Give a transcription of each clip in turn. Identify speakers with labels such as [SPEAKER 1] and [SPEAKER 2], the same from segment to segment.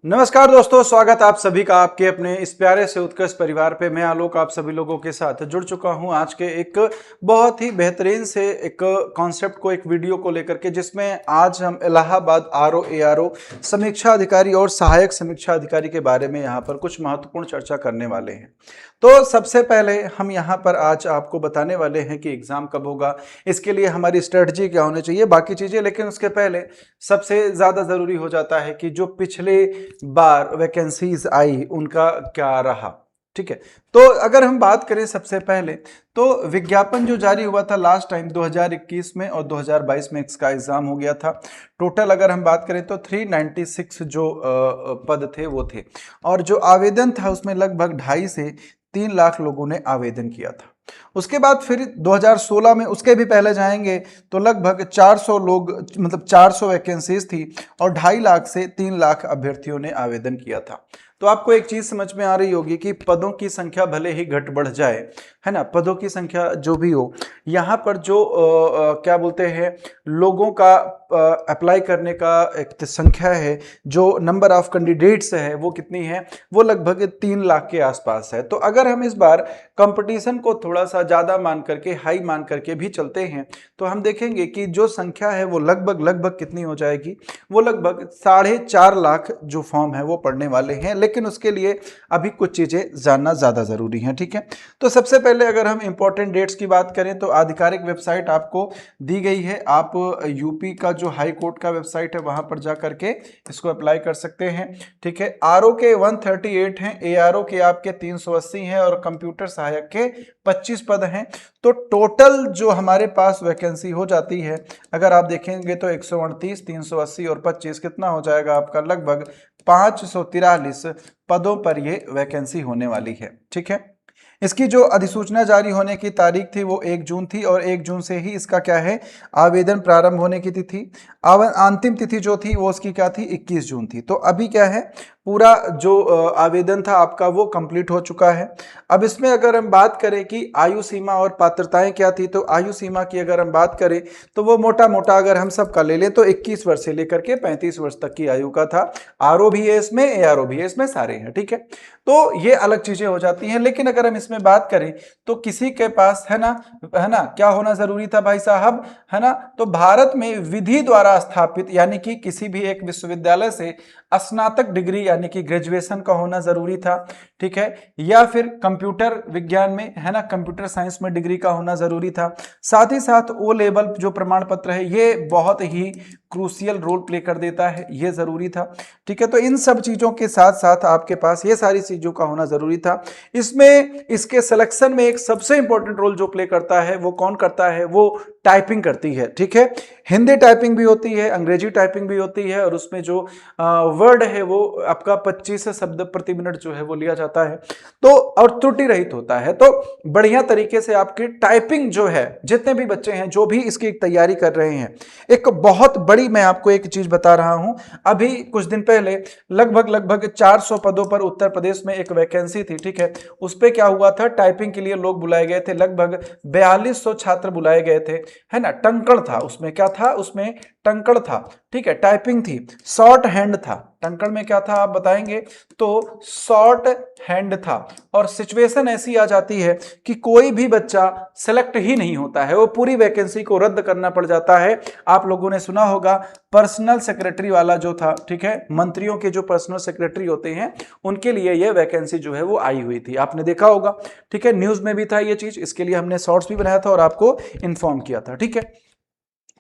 [SPEAKER 1] नमस्कार दोस्तों, स्वागत आप सभी का आपके अपने इस प्यारे से उत्कृष्ट परिवार पे। मैं आलोक आप सभी लोगों के साथ जुड़ चुका हूं आज के एक बहुत ही बेहतरीन से एक कॉन्सेप्ट को, एक वीडियो को लेकर के, जिसमें आज हम इलाहाबाद आरओ एआरओ समीक्षा अधिकारी और सहायक समीक्षा अधिकारी के बारे में यहां पर कुछ महत्वपूर्ण चर्चा करने वाले हैं। तो सबसे पहले हम यहां पर आज आपको बताने वाले हैं कि एग्जाम कब होगा, इसके लिए हमारी स्ट्रेटजी क्या होनी चाहिए, बाकी चीजें। लेकिन उसके पहले सबसे ज्यादा जरूरी हो जाता है कि जो पिछले बार वैकेंसीज आई उनका क्या रहा। ठीक है, तो अगर हम बात करें सबसे पहले, तो विज्ञापन जो जारी हुआ था लास्ट टाइम 2021 में और 2022 में इसका एग्जाम हो गया था। टोटल अगर हम बात करें तो 396 जो पद थे वो थे, और जो आवेदन था उसमें लगभग 2.5 से 3 लाख लोगों ने आवेदन किया था। उसके बाद फिर 2016 में, उसके भी पहले जाएंगे तो लगभग 400 लोग, मतलब 400 वैकेंसीज थी और 2.5 लाख से 3 लाख अभ्यर्थियों ने आवेदन किया था। तो आपको एक चीज समझ में आ रही होगी कि पदों की संख्या भले ही घट बढ़ जाए, है ना, पदों की संख्या जो भी हो, यहाँ पर जो क्या बोलते हैं, लोगों का अप्लाई करने का एक संख्या है, जो नंबर ऑफ कैंडिडेट्स है वो कितनी है, वो लगभग 3 लाख के आसपास है। तो अगर हम इस बार कंपटीशन को थोड़ा सा ज्यादा मान करके, हाई मान करके भी चलते हैं, तो हम देखेंगे कि जो संख्या है वो लगभग कितनी हो जाएगी, वो लगभग 4.5 लाख जो फॉर्म है वो पड़ने वाले हैं। लेकिन उसके लिए अभी कुछ चीजें जानना ज्यादा जरूरी है। ठीक है, तो सबसे पहले अगर हम इंपॉर्टेंट डेट्स की बात करें तो आधिकारिक वेबसाइट आपको दी गई है। आप यूपी का जो हाई कोर्ट का वेबसाइट है वहां पर जा करके इसको अप्लाई कर सकते हैं। ठीक है, आरओ के 138 हैं, एआरओ के आपके 380 हैं और कंप्यूटर सहायक के 25 पद हैं। तो टोटल जो हमारे पास वैकेंसी हो जाती है, अगर आप देखेंगे तो 138, 380 और 25 कितना हो जाएगा आपका, लगभग 543 पदों पर ये वैकेंसी होने वाली है। ठीक है, इसकी जो अधिसूचना जारी होने की तारीख थी वो 1 जून थी और 1 जून से ही इसका क्या है, आवेदन प्रारंभ होने की तिथि। अंतिम तिथि जो थी वो उसकी क्या थी, 21 जून थी। तो अभी क्या है, पूरा जो आवेदन था आपका वो कंप्लीट हो चुका है। अब इसमें अगर हम बात करें कि आयु सीमा और पात्रताएं क्या थी, तो आयु सीमा की अगर हम बात करें तो वो मोटा मोटा अगर हम सबका ले लें तो 21 वर्ष से लेकर के 35 वर्ष तक की आयु का था। आरओ भी है इसमें, एआरओ भी है इसमें, सारे हैं। ठीक है, तो ये अलग चीजें हो जाती हैं। लेकिन अगर हम इसमें बात करें तो किसी के पास, है ना, क्या होना जरूरी था भाई साहब, है ना, तो भारत में विधि द्वारा स्थापित, यानी कि किसी भी एक विश्वविद्यालय से स्नातक डिग्री यानी कि ग्रेजुएशन का होना जरूरी था। ठीक है, या फिर कंप्यूटर विज्ञान में, है ना, कंप्यूटर साइंस में डिग्री का होना जरूरी था। साथ ही साथ ओ लेवल जो प्रमाण पत्र है ये बहुत ही क्रूशियल रोल प्ले कर देता है, ये जरूरी था। ठीक है, तो इन सब चीजों के साथ साथ आपके पास ये सारी चीजों का होना जरूरी था। इसमें इसके सिलेक्शन में एक सबसे इंपॉर्टेंट रोल जो प्ले करता है वो कौन करता है, वो टाइपिंग करती है। ठीक है, हिंदी टाइपिंग भी होती है, अंग्रेजी टाइपिंग भी होती है, और उसमें जो वर्ड है वो आपका 25 शब्द प्रति मिनट जो है वो लिया जाता है, तो और त्रुटि रहित होता है। तो बढ़िया तरीके से आपकी टाइपिंग जो है, जितने भी बच्चे हैं जो भी इसकी तैयारी कर रहे हैं, एक बहुत बड़ी, मैं आपको एक चीज बता रहा हूं, अभी कुछ दिन पहले लगभग 400 पदों पर उत्तर प्रदेश में एक वैकेंसी थी। ठीक है, उस पे क्या हुआ था, टाइपिंग के लिए लोग बुलाए गए थे, लगभग 4200 छात्र बुलाए गए थे, है ना। टंकण था उसमें, क्या था उसमें, टंकण था। ठीक है, टाइपिंग थी, शॉर्ट हैंड था। टंकण में क्या था आप बताएंगे, तो शॉर्ट हैंड था। और सिचुएशन ऐसी आ जाती है कि कोई भी बच्चा सेलेक्ट ही नहीं होता है, वो पूरी वैकेंसी को रद्द करना पड़ जाता है। आप लोगों ने सुना होगा पर्सनल सेक्रेटरी वाला जो था, ठीक है, मंत्रियों के जो पर्सनल सेक्रेटरी होते हैं उनके लिए ये वैकेंसी जो है वो आई हुई थी, आपने देखा होगा। ठीक है, न्यूज में भी था ये चीज, इसके लिए हमने शॉर्ट्स भी बनाया था और आपको इन्फॉर्म किया था। ठीक है,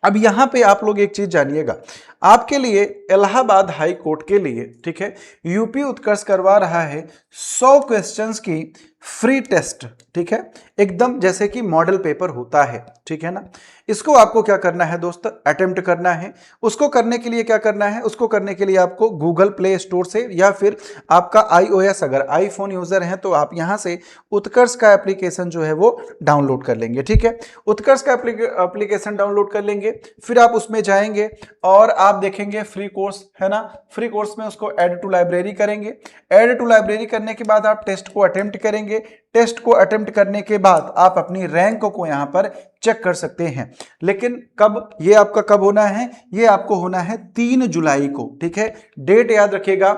[SPEAKER 1] अब यहां पे आप लोग एक चीज जानिएगा, आपके लिए इलाहाबाद हाई कोर्ट के लिए, ठीक है, यूपी उत्कर्ष करवा रहा है 100 क्वेश्चंस की फ्री टेस्ट। ठीक है, एकदम जैसे कि मॉडल पेपर होता है। ठीक है ना, इसको आपको क्या करना है दोस्त, अटेम्प्ट करना है। उसको करने के लिए क्या करना है, उसको करने के लिए आपको गूगल प्ले स्टोर से या फिर आपका iOS, अगर आईफोन यूजर हैं तो आप यहां से उत्कर्ष का एप्लीकेशन जो है वो डाउनलोड कर लेंगे। ठीक है, उत्कर्ष का एप्लीकेशन डाउनलोड कर लेंगे, फिर आप उसमें जाएंगे और आप देखेंगे फ्री कोर्स, है ना, फ्री कोर्स में उसको ऐड टू लाइब्रेरी करेंगे। ऐड टू लाइब्रेरी करने के बाद आप टेस्ट को अटेम्प्ट करेंगे। टेस्ट को अटेम्प्ट करने के बाद आप अपनी रैंक को यहां पर चेक कर सकते हैं। लेकिन कब, ये आपका कब होना है, ये आपको होना है 3 जुलाई को। ठीक है, डेट याद रखिएगा,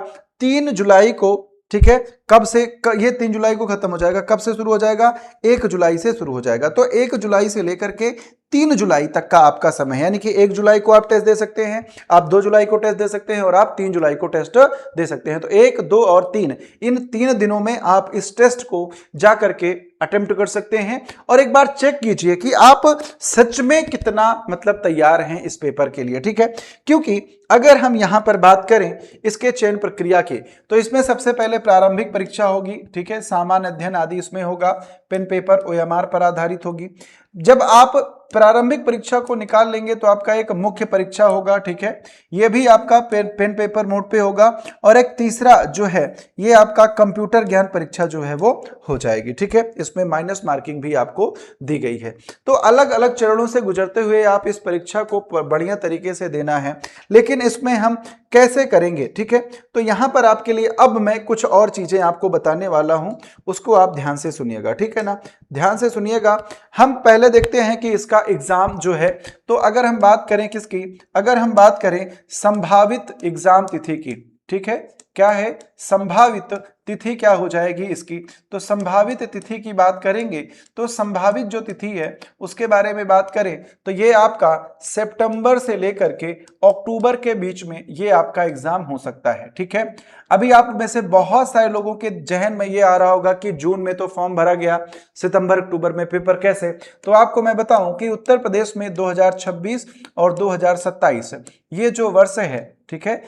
[SPEAKER 1] 3 जुलाई को, ठीक है, कब से ये 3 जुलाई को खत्म हो जाएगा। कब से शुरू हो जाएगा? 1 जुलाई से शुरू हो जाएगा। तो 1 जुलाई से लेकर के 3 जुलाई तक का आपका समय है, यानी कि 1 जुलाई को आप टेस्ट दे सकते हैं, आप 2 जुलाई को टेस्ट दे सकते हैं और आप 3 जुलाई को टेस्ट दे सकते हैं। तो 1, 2 और 3, इन 3 दिनों में आप इस टेस्ट को जा करके अटेम्प्ट कर सकते हैं और एक बार चेक कीजिए कि आप सच में कितना मतलब तैयार हैं इस पेपर के लिए, ठीक है। क्योंकि अगर हम यहां पर बात करें इसके चयन प्रक्रिया की, तो इसमें सबसे पहले प्रारंभिक परीक्षा होगी, ठीक है, सामान्य अध्ययन आदि इसमें होगा, पेन पेपर OMR पर आधारित होगी। जब आप प्रारंभिक परीक्षा को निकाल लेंगे तो आपका एक मुख्य परीक्षा होगा, ठीक है, यह भी आपका पेन पेपर मोड पे होगा और एक तीसरा जो है ये आपका कंप्यूटर ज्ञान परीक्षा जो है वो हो जाएगी, ठीक है, इसमें माइनस मार्किंग भी आपको दी गई है। तो अलग अलग चरणों से गुजरते हुए आप इस परीक्षा को बढ़िया तरीके से देना है, लेकिन इसमें हम कैसे करेंगे, ठीक है। तो यहां पर आपके लिए अब मैं कुछ और चीजें आपको बताने वाला हूं, उसको आप ध्यान से सुनिएगा, ठीक है ना, ध्यान से सुनिएगा। हम पहले देखते हैं कि इसका एग्जाम जो है, तो अगर हम बात करें किसकी, अगर हम बात करें संभावित एग्जाम तिथि की, ठीक है, क्या है संभावित तिथि क्या हो जाएगी इसकी, तो संभावित तिथि की बात करेंगे तो संभावित जो तिथि है उसके बारे में बात करें तो ये आपका सितंबर से लेकर के अक्टूबर के बीच में ये आपका एग्जाम हो सकता है, ठीक है। अभी आप में से बहुत सारे लोगों के जहन में ये आ रहा होगा कि जून में तो फॉर्म भरा गया, सितंबर अक्टूबर में पेपर कैसे, तो आपको मैं बताऊं कि उत्तर प्रदेश में 2026 और 2027 ये जो वर्ष है, ठीक है,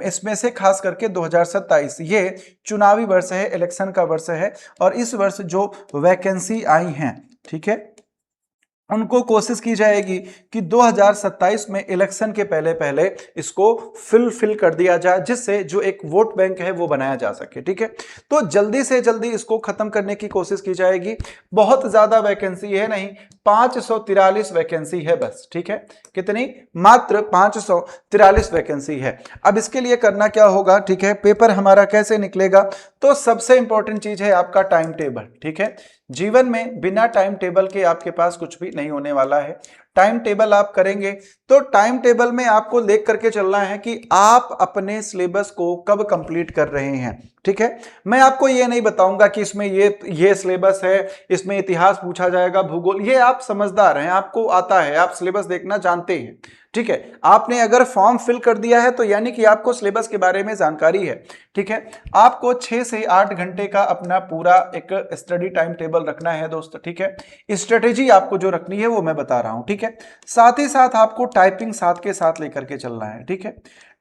[SPEAKER 1] इसमें से खास करके 2027 ये चुनावी वर्ष है, इलेक्शन का वर्ष है और इस वर्ष जो वैकेंसी आई हैं, ठीक है, उनको कोशिश की जाएगी कि 2027 में इलेक्शन के पहले पहले इसको फिल कर दिया जाए, जिससे जो एक वोट बैंक है वो बनाया जा सके, ठीक है। तो जल्दी से जल्दी इसको खत्म करने की कोशिश की जाएगी। बहुत ज्यादा वैकेंसी है नहीं, 543 वैकेंसी है बस, ठीक है, कितनी, मात्र 543 वैकेंसी है। अब इसके लिए करना क्या होगा, ठीक है, पेपर हमारा कैसे निकलेगा, तो सबसे इंपॉर्टेंट चीज है आपका टाइम टेबल, ठीक है। जीवन में बिना टाइम टेबल के आपके पास कुछ भी नहीं होने वाला है। टाइम टेबल आप करेंगे तो टाइम टेबल में आपको देख करके चलना है कि आप अपने सिलेबस को कब कंप्लीट कर रहे हैं, ठीक है। मैं आपको ये नहीं बताऊंगा कि इसमें ये सिलेबस है, इसमें इतिहास पूछा जाएगा, भूगोल, ये आप समझदार हैं, आपको आता है, आप सिलेबस देखना जानते हैं, ठीक है। आपने अगर फॉर्म फिल कर दिया है तो यानी कि आपको सिलेबस के बारे में जानकारी है, ठीक है। आपको 6 से 8 घंटे का अपना पूरा एक स्टडी टाइम टेबल रखना है दोस्त, ठीक है। स्ट्रेटेजी आपको जो रखनी है वो मैं बता रहा हूं, ठीक है। साथ ही साथ आपको टाइपिंग साथ के साथ लेकर के चलना है, ठीक है।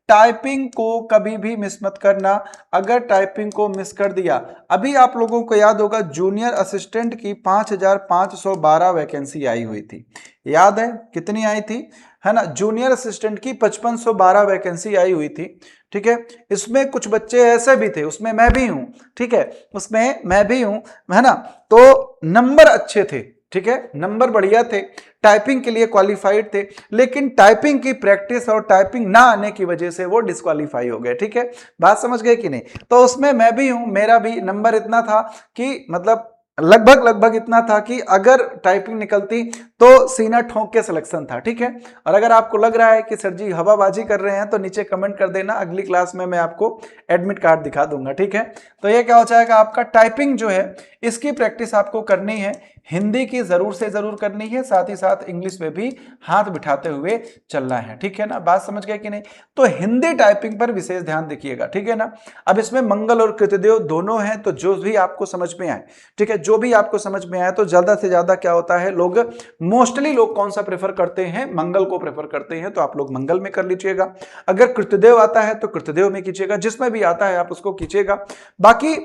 [SPEAKER 1] टाइपिंग को कभी भी मिस मत करना, अगर टाइपिंग को मिस कर दिया, अभी आप लोगों को याद होगा जूनियर असिस्टेंट की 5512 वैकेंसी आई हुई थी, याद है कितनी आई थी, है ना, जूनियर असिस्टेंट की 5512 वैकेंसी आई हुई थी, ठीक है। इसमें कुछ बच्चे ऐसे भी थे, उसमें मैं भी हूं, ठीक है, उसमें मैं भी हूं, है ना, तो नंबर अच्छे थे, ठीक है, नंबर बढ़िया थे, टाइपिंग के लिए क्वालिफाइड थे, लेकिन टाइपिंग की प्रैक्टिस और टाइपिंग ना आने की वजह से वो डिस्क्वालीफाई हो गए, ठीक है, बात समझ गए कि नहीं। तो उसमें मैं भी हूं, मेरा भी नंबर इतना था कि मतलब लगभग इतना था कि अगर टाइपिंग निकलती तो सीना ठोक के सिलेक्शन था, ठीक है। और अगर आपको लग रहा है कि सर जी हवाबाजी कर रहे हैं तो नीचे कमेंट कर देना, अगली क्लास में मैं आपको एडमिट कार्ड दिखा दूंगा, ठीक है। तो ये क्या हो जाएगा, आपका टाइपिंग जो है इसकी प्रैक्टिस आपको करनी है, हिंदी की जरूर से जरूर करनी है, साथ ही साथ इंग्लिश में भी हाथ बिठाते हुए चलना है, ठीक है ना, बात समझ गए कि नहीं। तो हिंदी टाइपिंग पर विशेष ध्यान देखिएगा, ठीक है ना। अब इसमें मंगल और कृतदेव दोनों हैं, तो जो भी आपको समझ में आए, ठीक है, जो भी आपको समझ में आए, तो ज्यादा से ज्यादा क्या होता है, लोग मोस्टली लोग कौन सा प्रेफर करते हैं, मंगल को प्रेफर करते हैं, तो आप लोग मंगल में कर लीजिएगा। अगर कृतदेव आता है तो कृतदेव में कीजिएगा, जिसमें भी आता है आप उसको कीजिएगा। बाकी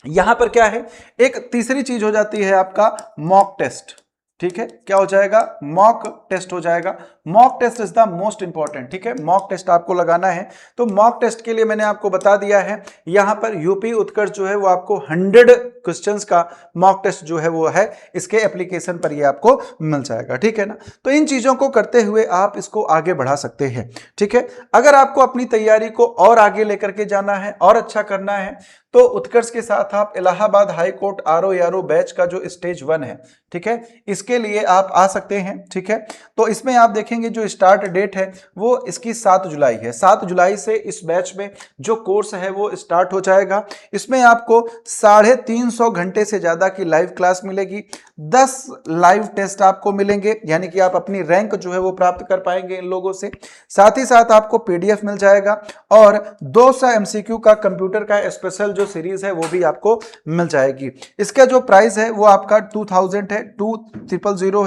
[SPEAKER 1] यहां पर क्या है, एक तीसरी चीज हो जाती है आपका मॉक टेस्ट, ठीक है, क्या हो जाएगा, मॉक टेस्ट हो जाएगा। Mock test is the most important, ठीक है, मॉक टेस्ट आपको लगाना है। तो मॉक टेस्ट के लिए मैंने आपको बता दिया है, यहां पर यूपी उत्कर्ष जो है वो आपको 100 क्वेश्चंस का मॉक टेस्ट जो है वो है, इसके एप्लीकेशन पर ये आपको मिल जाएगा, ठीक है ना। तो इन चीजों को करते हुए आप इसको आगे बढ़ा सकते हैं, ठीक है। अगर आपको अपनी तैयारी को और आगे लेकर के जाना है और अच्छा करना है तो उत्कर्ष के साथ आप Allahabad high court RO batch का जो स्टेज 1 है, ठीक है, इसके लिए आप आ सकते हैं। ठीक है, तो इसमें आप देखेंगे जो स्टार्ट डेट है वो इसकी 7 जुलाई है। 7 जुलाई से इस बैच में जो कोर्स है वो स्टार्ट हो जाएगा। इसमें आपको 350 घंटे से ज्यादा की लाइव क्लास मिलेगी, 10 लाइव टेस्ट आपको मिलेंगे, यानी कि आप अपनी रैंक जो है वो प्राप्त कर पाएंगे इन लोगों से। साथ ही साथ आपको PDF मिल जाएगा और 200 MCQ का कंप्यूटर का स्पेशल जो सीरीज है वो भी आपको मिल जाएगी। इसका जो प्राइस है वो आपका 2000 है, 2000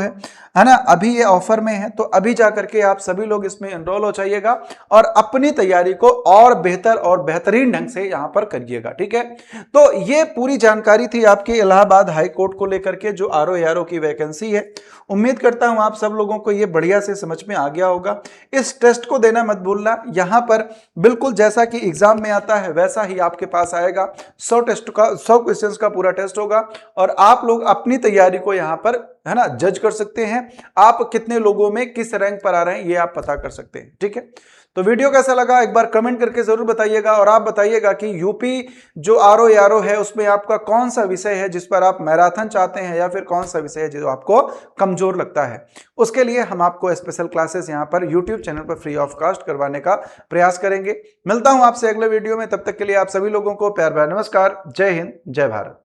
[SPEAKER 1] है ना। अभी ये ऑफर में है, तो अभी जाकर के आप सभी लोग इसमें एनरोल हो जाइएगा और अपनी तैयारी को और बेहतर और बेहतरीन ढंग से यहां पर करिएगा। ठीक है, तो ये पूरी जानकारी थी आपके इलाहाबाद हाई कोर्ट को लेकर के जो RO की वैकेंसी है। उम्मीद करता हूं आप सब लोगों को ये बढ़िया से समझ में आ गया होगा। इस टेस्ट को देना मत भूलना, यहां पर बिल्कुल जैसा कि एग्जाम में आता है वैसा ही आपके पास आएगा। 100 क्वेश्चंस का पूरा टेस्ट होगा और आप लोग अपनी तैयारी को यहां पर, है ना, जज कर सकते हैं। आप कितने लोगों में किस रैंक पर आ रहे हैं ये आप पता कर सकते हैं। ठीक है, तो वीडियो कैसा लगा एक बार कमेंट करके जरूर बताइएगा और आप बताइएगा कि यूपी जो RO है उसमें आपका कौन सा विषय है जिस पर आप मैराथन चाहते हैं, या फिर कौन सा विषय है जो आपको कमजोर लगता है। उसके लिए हम आपको स्पेशल क्लासेस यहां पर यूट्यूब चैनल पर फ्री ऑफ कॉस्ट करवाने का प्रयास करेंगे। मिलता हूं आपसे अगले वीडियो में, तब तक के लिए आप सभी लोगों को प्यार भरा नमस्कार। जय हिंद, जय भारत।